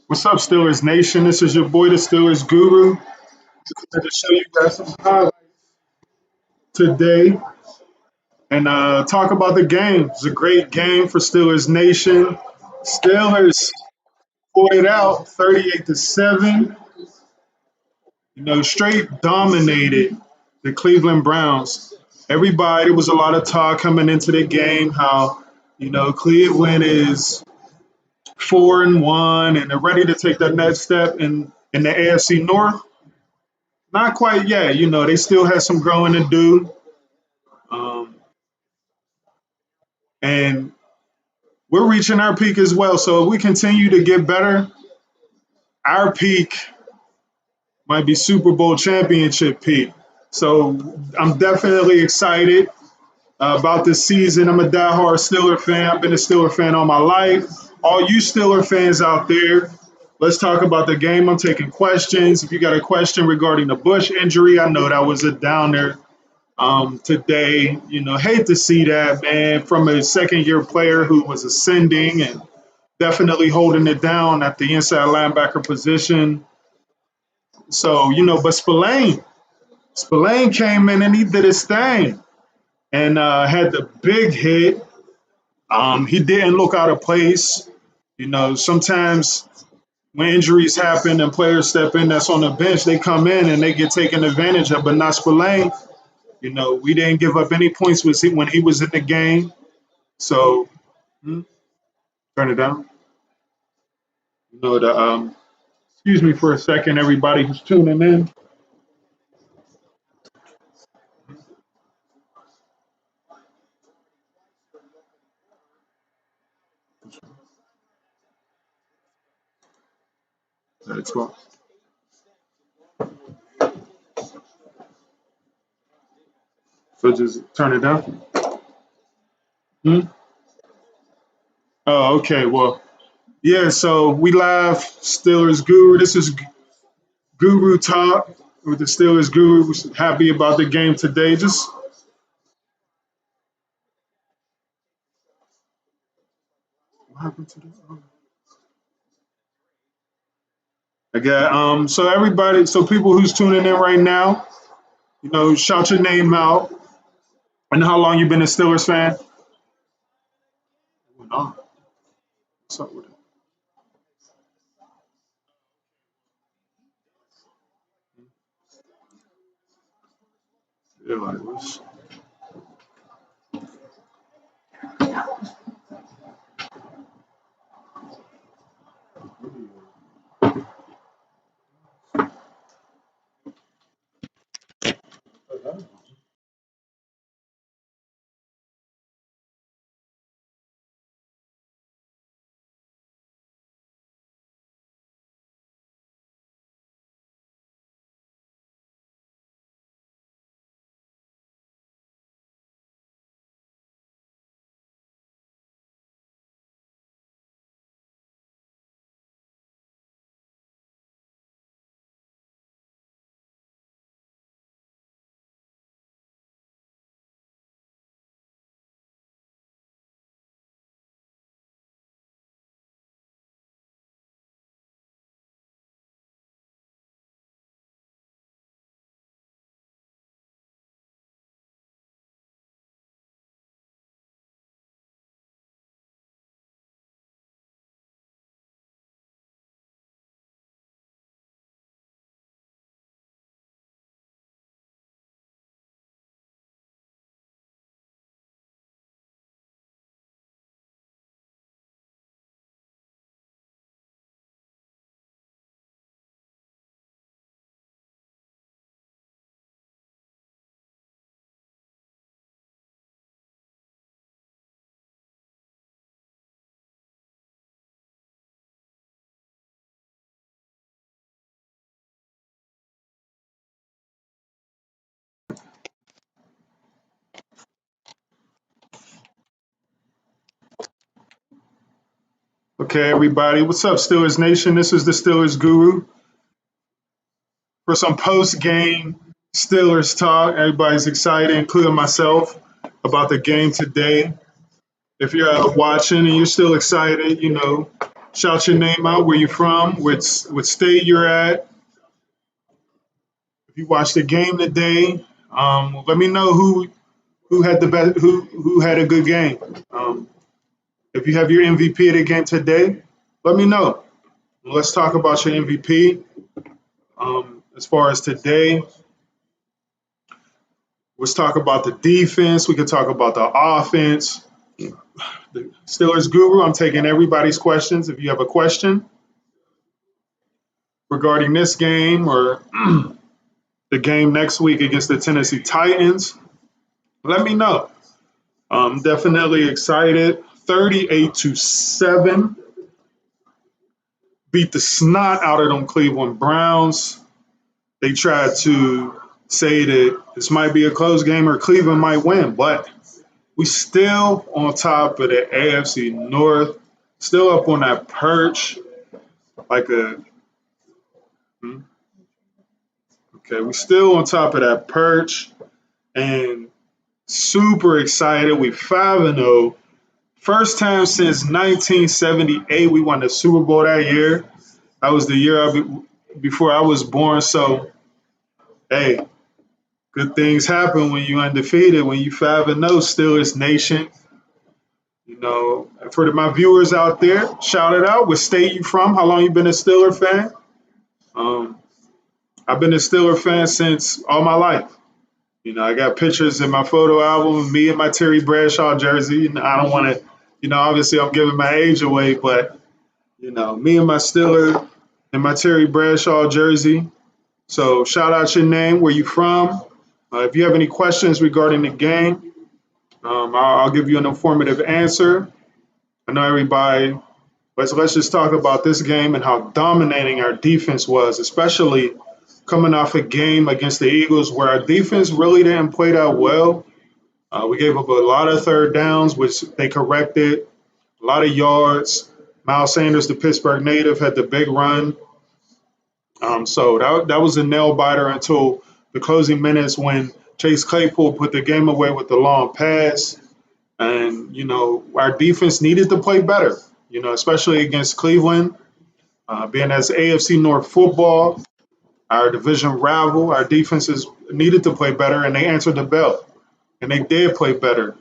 What's up, Steelers Nation? This is your boy, the Steelers Guru. Here to show you guys some highlights today and talk about the game. It's a great game for Steelers Nation. Steelers pulled it out 38-7. Straight dominated the Cleveland Browns. Everybody, there was a lot of talk coming into the game how, Cleveland is 4-1 and they're ready to take that next step in the AFC North. Not quite yet. They still have some growing to do. Um, and we're reaching our peak as well. So if we continue to get better, our peak might be Super Bowl championship peak. So I'm definitely excited about this season. I'm a diehard Steeler fan. I've been a Steeler fan all my life. All you Steeler fans out there, let's talk about the game. I'm taking questions. If you got a question regarding the Bush injury, I know that was a downer today. Hate to see that, man, from a second-year player who was ascending and definitely holding it down at the inside linebacker position. So, but Spillane came in and he did his thing and had the big hit. He didn't look out of place. Sometimes when injuries happen and players step in that's on the bench, they come in and they get taken advantage of, but not Spillane. We didn't give up any points when he was in the game. So, turn it down. Excuse me for a second, everybody who's tuning in. Let's go. So just turn it down. Hmm? Oh, okay. Well, yeah. So we live Steelers Guru. This is Guru Talk with the Steelers Guru. We're happy about the game today. Just what happened to the? I got So everybody, so people who's tuning in right now, shout your name out and how long you've been a Steelers fan. Oh, what's up with it? Yeah, like, okay, everybody. What's up, Steelers Nation? This is the Steelers Guru for some post game Steelers talk. Everybody's excited, including myself, about the game today. If you're watching and you're still excited, Shout your name out, where you from, what state you're at. If you watched the game today, let me know who had the best, who had a good game. Um, if you have your MVP of the game today, let me know. Let's talk about your MVP. As far as today, let's talk about the defense. We could talk about the offense. The Steelers Guru, I'm taking everybody's questions. If you have a question regarding this game or the game next week against the Tennessee Titans, let me know. I'm definitely excited. 38-7. Beat the snot out of them Cleveland Browns. They tried to say that this might be a close game or Cleveland might win, but we still on top of the AFC North, still up on that perch, like a okay, we still on top of that perch and super excited. We 5-0. First time since 1978 we won the Super Bowl that year. That was the year before I was born. So, hey, good things happen when you undefeated, when you 5-0, Steelers Nation. You know, for my viewers out there, shout it out. What state you from? How long you been a Steeler fan? I've been a Steeler fan since all my life. You know, I got pictures in my photo album of me in my Terry Bradshaw jersey. And I don't want to, obviously I'm giving my age away, but, me and my Steeler and my Terry Bradshaw jersey. So shout out your name, where you from. If you have any questions regarding the game, I'll give you an informative answer. I know everybody, but let's just talk about this game and how dominating our defense was, especially coming off a game against the Eagles where our defense really didn't play that well. We gave up a lot of third downs, which they corrected, a lot of yards. Miles Sanders, the Pittsburgh native, had the big run. So that was a nail biter until the closing minutes when Chase Claypool put the game away with the long pass. And, our defense needed to play better, especially against Cleveland, being as AFC North football. Our division rival, our defenses needed to play better, and they answered the bell, and they did play better.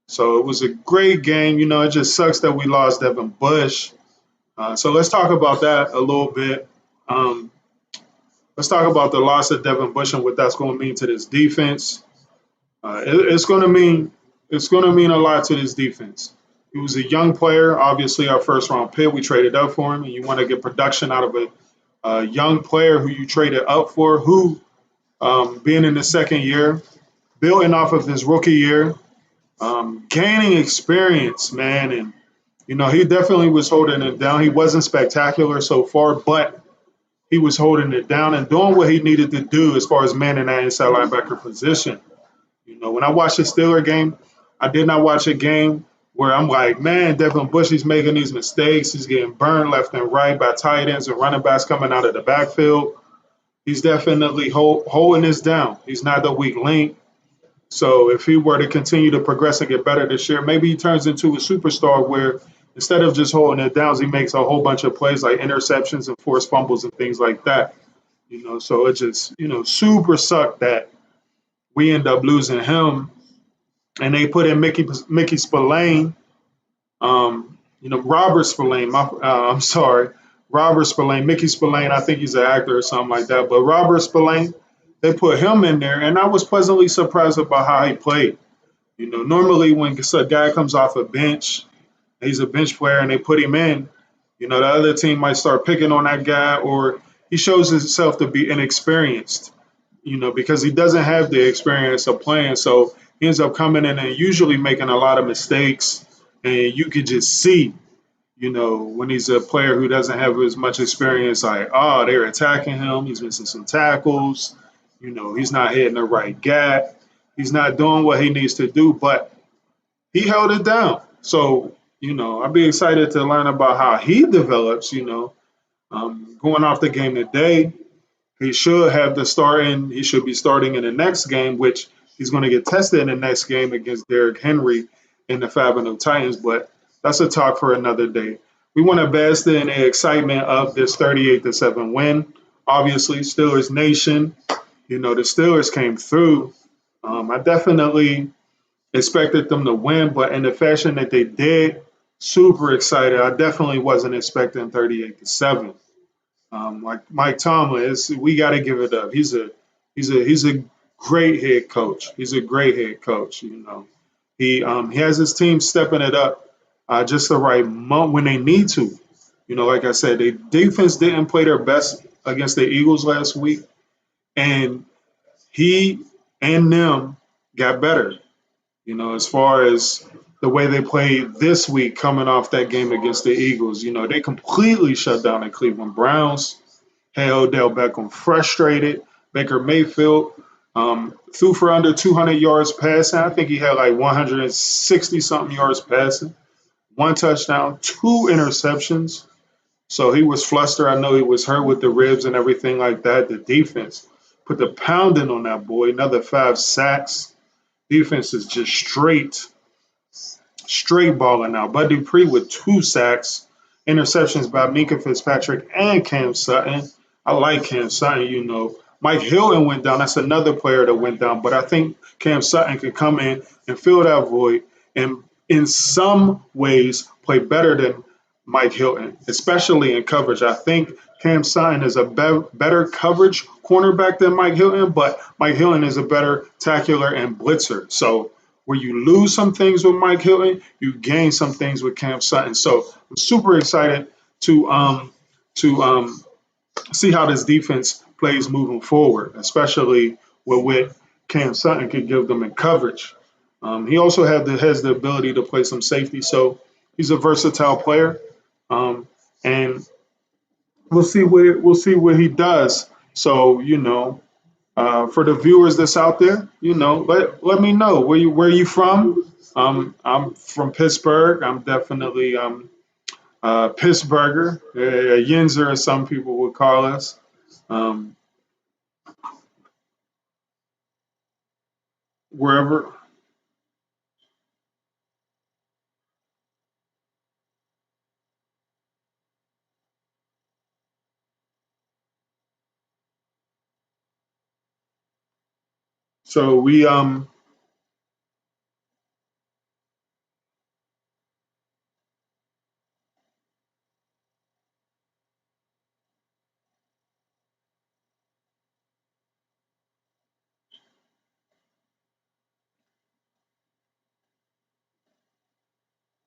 So it was a great game. It just sucks that we lost Devin Bush. So let's talk about that a little bit. Let's talk about the loss of Devin Bush and what that's going to mean to this defense. It's going to mean a lot to this defense. He was a young player, obviously our first round pick. We traded up for him, and you want to get production out of a young player who you traded up for, who, being in the second year, building off of his rookie year, gaining experience, man. And, he definitely was holding it down. He wasn't spectacular so far, but he was holding it down and doing what he needed to do as far as manning that inside linebacker position. When I watched the Steeler game, I did not watch a game where I'm like, man, Devin Bush, he's making these mistakes. He's getting burned left and right by tight ends and running backs coming out of the backfield. He's definitely holding this down. He's not the weak link. So if he were to continue to progress and get better this year, maybe he turns into a superstar where instead of just holding it down, he makes a whole bunch of plays like interceptions and forced fumbles and things like that. So it just, super sucked that we end up losing him. And they put in Mickey Spillane, Robert Spillane. Robert Spillane. Mickey Spillane, I think he's an actor or something like that. But Robert Spillane, they put him in there, and I was pleasantly surprised about how he played. Normally when a guy comes off a bench, he's a bench player, and they put him in, the other team might start picking on that guy, or he shows himself to be inexperienced, because he doesn't have the experience of playing. So he ends up coming in and usually making a lot of mistakes, and you could just see, when he's a player who doesn't have as much experience, like, oh, they're attacking him. He's missing some tackles. He's not hitting the right gap. He's not doing what he needs to do, but he held it down. So, I'll be excited to learn about how he develops, going off the game today. He should have the start, and he should be starting in the next game, which he's going to get tested in the next game against Derrick Henry in the 5-0 Titans, but that's a talk for another day. we want to bask in the excitement of this 38-7 win. Obviously, Steelers Nation, the Steelers came through. I definitely expected them to win, but in the fashion that they did, super excited. I definitely wasn't expecting 38-7. Like Mike Tomlin, we got to give it up. He's a great head coach. He's a great head coach. He has his team stepping it up just the right moment when they need to. Like I said, the defense didn't play their best against the Eagles last week, and he and them got better. As far as the way they played this week coming off that game against the Eagles. They completely shut down the Cleveland Browns. Had Odell Beckham frustrated. Baker Mayfield threw for under 200 yards passing. I think he had like 160 something yards passing. One touchdown, two interceptions. So he was flustered. I know he was hurt with the ribs and everything like that. The defense put the pounding on that boy. Another 5 sacks. Defense is just straight balling now. Bud Dupree with 2 sacks, interceptions by Minka Fitzpatrick and Cam Sutton. I like Cam Sutton. Mike Hilton went down. That's another player that went down. But I think Cam Sutton could come in and fill that void and in some ways play better than Mike Hilton, especially in coverage. I think Cam Sutton is a better coverage cornerback than Mike Hilton, but Mike Hilton is a better tackler and blitzer. So where you lose some things with Mike Hilton, you gain some things with Cam Sutton. So I'm super excited to see how this defense plays moving forward, especially with what Cam Sutton could give them in coverage. He also has the ability to play some safety, so he's a versatile player, and we'll see what he does. So for the viewers that's out there, let me know where you from. I'm from Pittsburgh. I'm definitely Pittsburgher, a Yinzer, as some people would call us. Um, Wherever. So we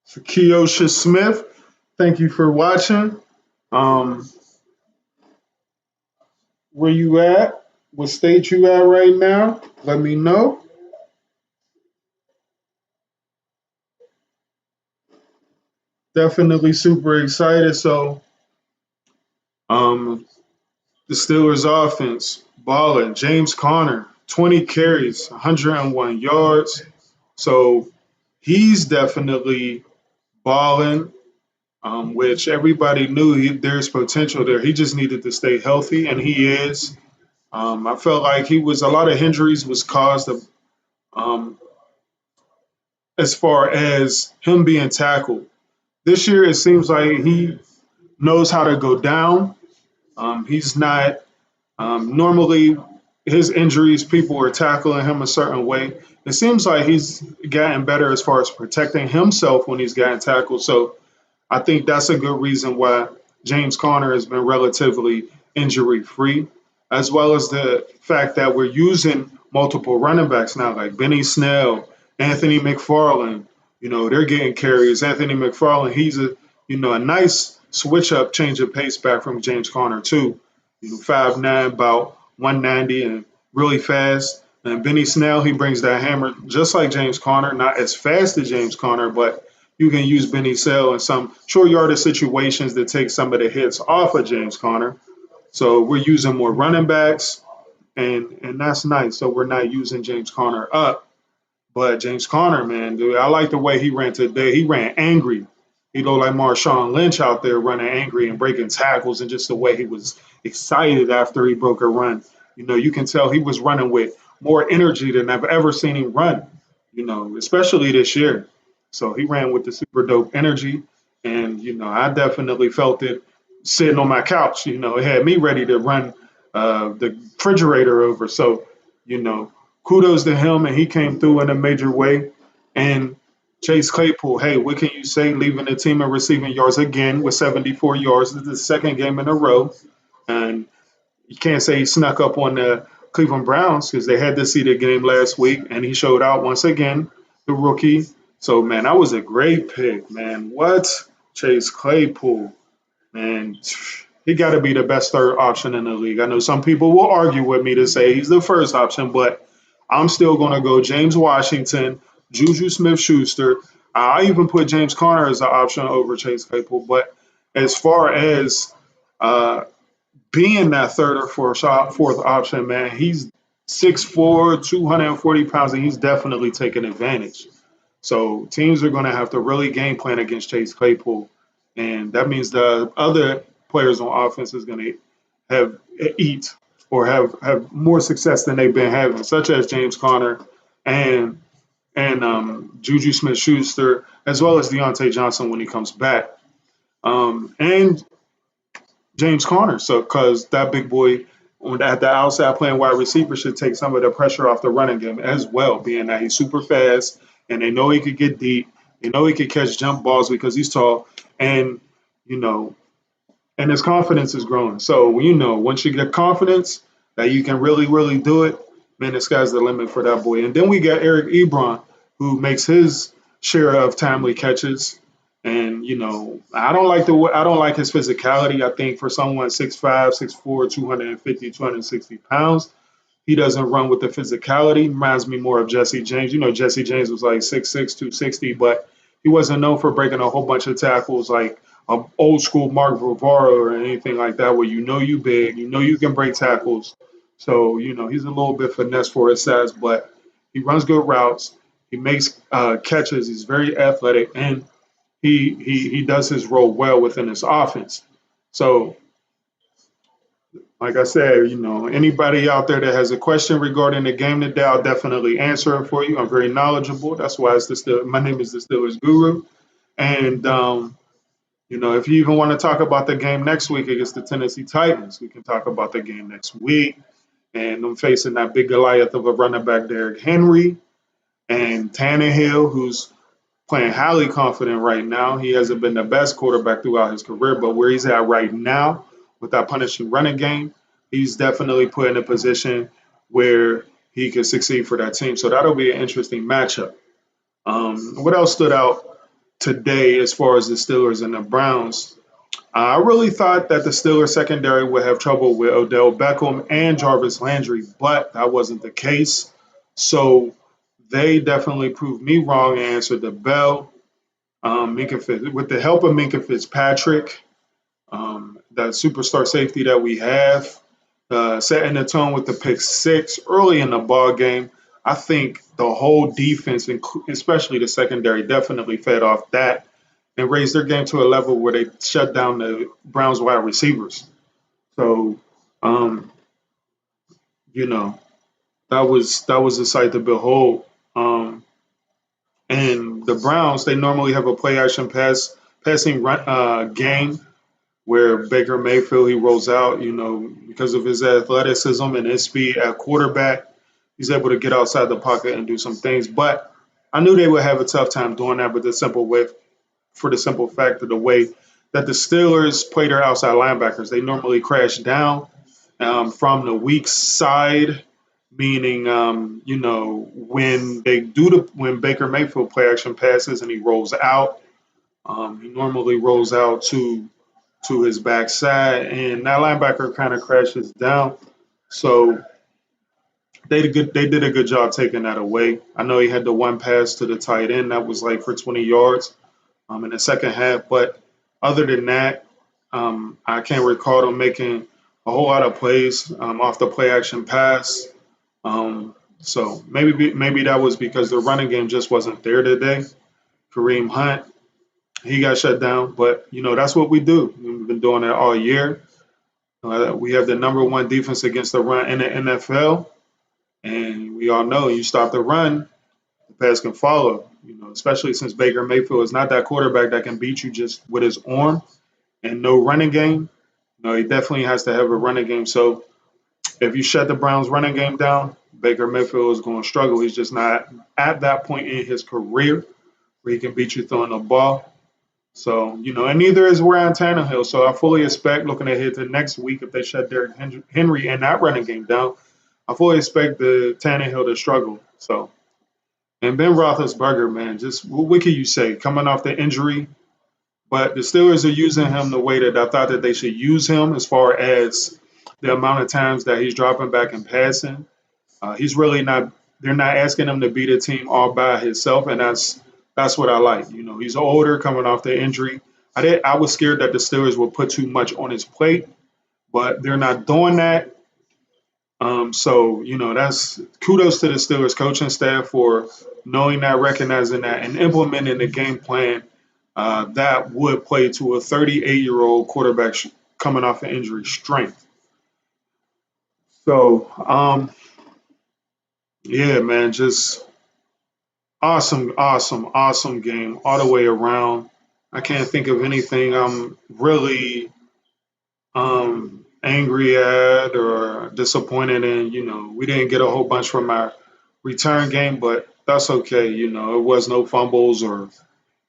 so Keosha Smith, thank you for watching. Um, where you at? What state you at right now? Let me know. Definitely super excited. So um, the Steelers offense balling. James Conner, 20 carries, 101 yards. So he's definitely balling, which everybody knew there's potential there. He just needed to stay healthy, and he is. I felt like a lot of injuries was caused um, as far as him being tackled. This year, it seems like he knows how to go down. He's not normally his injuries, people are tackling him a certain way. It seems like he's gotten better as far as protecting himself when he's gotten tackled. So I think that's a good reason why James Conner has been relatively injury free, as well as the fact that we're using multiple running backs now, like Benny Snell, Anthony McFarland. They're getting carries. Anthony McFarland, he's a nice switch up, change of pace back from James Conner too. 5'9", about 190, and really fast. And Benny Snell, he brings that hammer just like James Conner, not as fast as James Conner, but you can use Benny Snell in some short yardage situations that take some of the hits off of James Conner. So we're using more running backs, and that's nice. So we're not using James Conner up. But James Conner, man, dude, I like the way he ran today. He ran angry. He looked like Marshawn Lynch out there running angry and breaking tackles, and just the way he was excited after he broke a run. You can tell he was running with more energy than I've ever seen him run, especially this year. So he ran with the super dope energy, And, I definitely felt it sitting on my couch. It had me ready to run the refrigerator over. So, kudos to him, and he came through in a major way. And Chase Claypool, hey, what can you say? Leaving the team in receiving yards again with 74 yards. This is the second game in a row. And you can't say he snuck up on the Cleveland Browns because they had to see the game last week, and he showed out once again, the rookie. So, man, that was a great pick, man. What? Chase Claypool, man. He got to be the best third option in the league. I know some people will argue with me to say he's the first option, but I'm still going to go James Washington, Juju Smith-Schuster. I even put James Conner as an option over Chase Claypool. But as far as being that third or fourth option, man, he's 6'4", 240 pounds, and he's definitely taking advantage. So teams are going to have to really game plan against Chase Claypool, and that means the other players on offense is going to have eat or have more success than they've been having, such as James Conner and Juju Smith-Schuster, as well as Deontay Johnson when he comes back, and James Conner. So because that big boy at the outside playing wide receiver should take some of the pressure off the running game as well, being that he's super fast and they know he could get deep. They know he could catch jump balls because he's tall, and and his confidence is growing. So once you get confidence that you can really, really do it, man, the sky's the limit for that boy. And then we got Eric Ebron, who makes his share of timely catches. And I don't like his physicality. I think for someone 6'5", 6'4", 250, 260 pounds, he doesn't run with the physicality. Reminds me more of Jesse James. Jesse James was like 6'6", 260, but he wasn't known for breaking a whole bunch of tackles like old school Mark Rivera or anything like that, where you big, you can break tackles. So he's a little bit finesse for his size, but he runs good routes. He makes catches. He's very athletic, and he does his role well within his offense. So, like I said, anybody out there that has a question regarding the game today, I'll definitely answer it for you. I'm very knowledgeable. That's why my name is the Steelers Guru. And if you even want to talk about the game next week against the Tennessee Titans, we can talk about the game next week. And I'm facing that big Goliath of a running back, Derrick Henry, and Tannehill, who's playing highly confident right now. He hasn't been the best quarterback throughout his career, but where he's at right now with that punishing running game, he's definitely put in a position where he can succeed for that team. So that'll be an interesting matchup. What else stood out today as far as the Steelers and the Browns? I really thought that the Steelers secondary would have trouble with Odell Beckham and Jarvis Landry, but that wasn't the case. So they definitely proved me wrong and answered the bell. With the help of Minkah Fitzpatrick, that superstar safety that we have, setting the tone with the pick six early in the ball game, I think the whole defense, especially the secondary, definitely fed off that and raised their game to a level where they shut down the Browns wide receivers. So, that was a sight to behold. And the Browns, they normally have a play action passing game where Baker Mayfield, he rolls out, because of his athleticism and his speed at quarterback, he's able to get outside the pocket and do some things. But I knew they would have a tough time doing that, for the simple fact of the way that the Steelers play their outside linebackers. They normally crash down from the weak side, meaning, when Baker Mayfield play action passes and he rolls out, he normally rolls out to his backside, and that linebacker kind of crashes down. So they did a good job taking that away. I know he had the one pass to the tight end that was like for 20 yards in the second half, but other than that, I can't recall them making a whole lot of plays off the play action pass. So maybe that was because the running game just wasn't there today. Kareem Hunt, he got shut down, but that's what we do. We've been doing it all year. We have the number one defense against the run in the NFL, and we all know you stop the run, pass can follow. Especially since Baker Mayfield is not that quarterback that can beat you just with his arm and no running game. No, he definitely has to have a running game. So if you shut the Browns' running game down, Baker Mayfield is going to struggle. He's just not at that point in his career where he can beat you throwing the ball. So, and neither is Ryan Tannehill. So I fully expect, looking ahead to next week, if they shut Derrick Henry and that running game down, I fully expect the Tannehill to struggle. So, and Ben Roethlisberger, man, just what can you say? Coming off the injury, but the Steelers are using him the way that I thought that they should use him, as far as the amount of times that he's dropping back and passing. He's really not. They're not asking him to beat a team all by himself, and that's what I like. He's older, coming off the injury. I was scared that the Steelers would put too much on his plate, but they're not doing that. So that's kudos to the Steelers coaching staff for knowing that, recognizing that, and implementing the game plan that would play to a 38-year-old quarterback coming off an injury strength. So, yeah, man, just awesome, awesome, awesome game all the way around. I can't think of anything I'm really angry at or disappointed in. We didn't get a whole bunch from our return game, but that's okay. It was no fumbles, or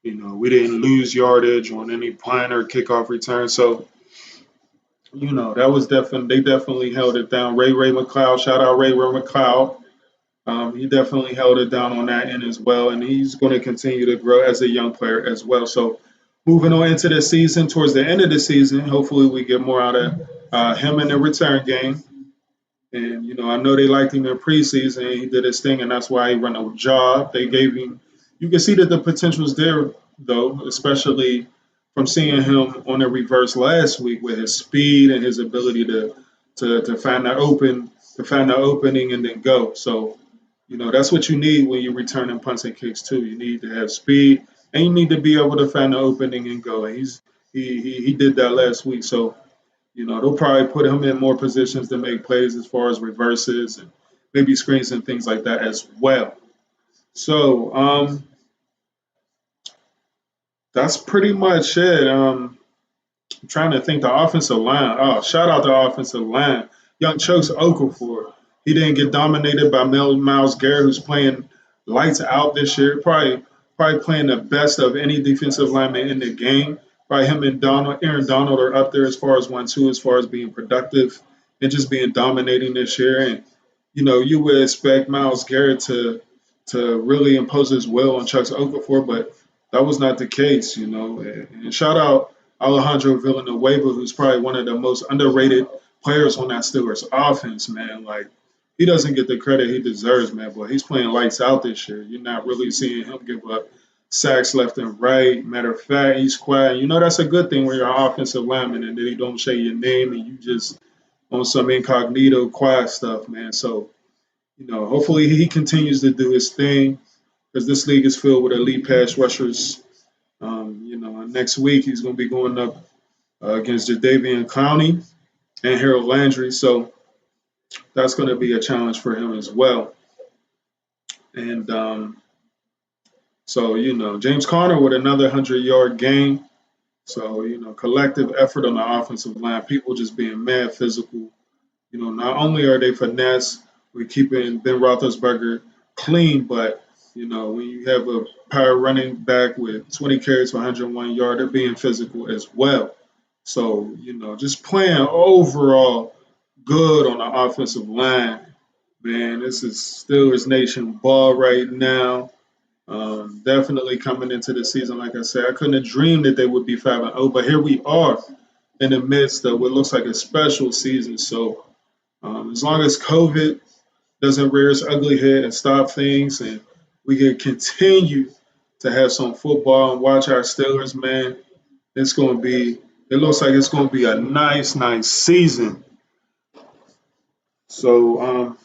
we didn't lose yardage on any punt or kickoff return. So that was definitely, they definitely held it down. Ray McCloud, shout out Ray McCloud. He definitely held it down on that end as well, and he's going to continue to grow as a young player as well. So moving on into the season, towards the end of the season, hopefully we get more out of him in the return game. And I know they liked him in preseason. He did his thing, and that's why he run a job. They gave him. You can see that the potential's there, though, especially from seeing him on the reverse last week with his speed and his ability to find that opening and then go. So that's what you need when you're returning punts and kicks too. You need to have speed, and you need to be able to find the opening and go. And he did that last week. So they'll probably put him in more positions to make plays as far as reverses and maybe screens and things like that as well. So that's pretty much it. I'm trying to think the offensive line. Oh, shout out the offensive line. Young Chokes Okafor. He didn't get dominated by Miles Garrett, who's playing lights out this year. Probably playing the best of any defensive lineman in the game. Probably him and Aaron Donald are up there as far as 1-2, as far as being productive and just being dominating this year. And you would expect Miles Garrett to really impose his will on Chuck Okafor, but that was not the case. And shout out Alejandro Villanueva, who's probably one of the most underrated players on that Steelers offense, man. Like, he doesn't get the credit he deserves, man. But he's playing lights out this year. You're not really seeing him give up sacks left and right. Matter of fact, he's quiet. That's a good thing when you're an offensive lineman and they don't say your name and you just on some incognito quiet stuff, man. So, hopefully he continues to do his thing, because this league is filled with elite pass rushers. Next week he's going to be going up against Jadeveon Clowney and Harold Landry. So that's going to be a challenge for him as well. And James Conner with another 100-yard game. So, collective effort on the offensive line, people just being mad physical. Not only are they finesse, we're keeping Ben Roethlisberger clean, but, when you have a power running back with 20 carries for 101 yards, they're being physical as well. So, just playing overall good on the offensive line. Man, this is Steelers Nation ball right now. Definitely coming into the season, like I said, I couldn't have dreamed that they would be 5-0, but here we are in the midst of what looks like a special season. So as long as COVID doesn't rear its ugly head and stop things, and we can continue to have some football and watch our Steelers, man, it looks like it's going to be a nice, nice season. So,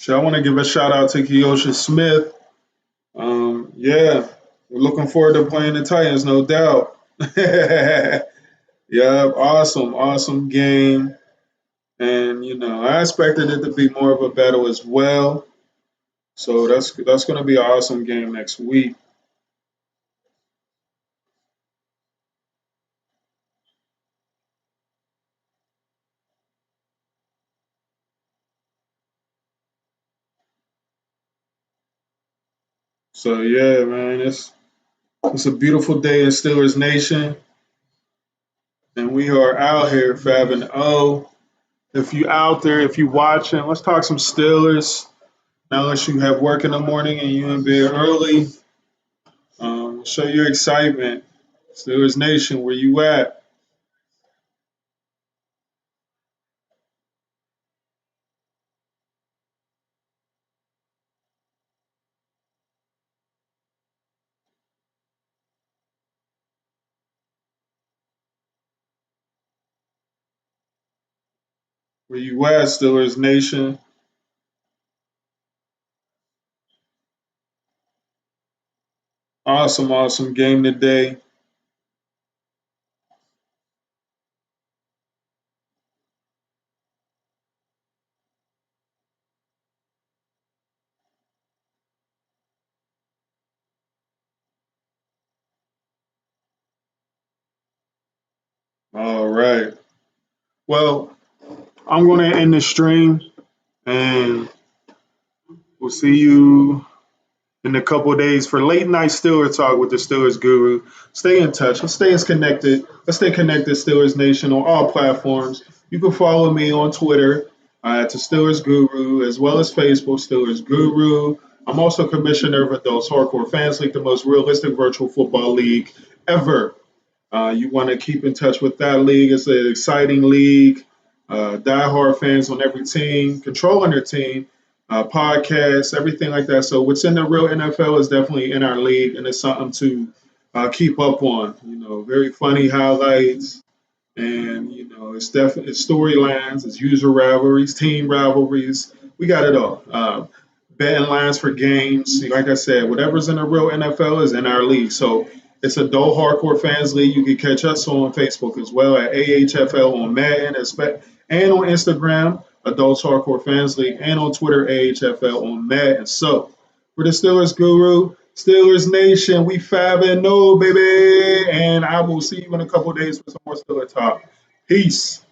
I want to give a shout out to Keosha Smith. Yeah, we're looking forward to playing the Titans, no doubt. Yeah, awesome, awesome game. And I expected it to be more of a battle as well. So that's going to be an awesome game next week. So yeah, man, it's a beautiful day in Steelers Nation, and we are out here 5-0. If you out there, if you watching, let's talk some Steelers. Now, unless you have work in the morning and you in bed early, show your excitement. Steelers Nation, where you at? Where you at, Steelers Nation? Awesome, awesome game today. All right. Well, I'm going to end the stream, and we'll see you in a couple of days for late night Steelers talk with the Steelers Guru. Stay in touch. Let's stay as connected. Let's stay connected, Steelers Nation, on all platforms. You can follow me on Twitter at the Steelers Guru, as well as Facebook, Steelers Guru. I'm also commissioner of Adults Hardcore Fans League, the most realistic virtual football league ever. You want to keep in touch with that league. It's an exciting league. Diehard fans on every team, controlling their team, podcasts, everything like that. So what's in the real NFL is definitely in our league, and it's something to keep up on. Very funny highlights, and it's definitely it's storylines, it's user rivalries, team rivalries. We got it all. Betting lines for games. Like I said, whatever's in the real NFL is in our league. So it's Adult Hardcore Fans League. You can catch us on Facebook as well at AHFL on Madden and on Instagram, Adults Hardcore Fans League, and on Twitter, AHFL on Madden. So for the Steelers Guru, Steelers Nation, we 5-0, baby. And I will see you in a couple of days for some more Steelers talk. Peace.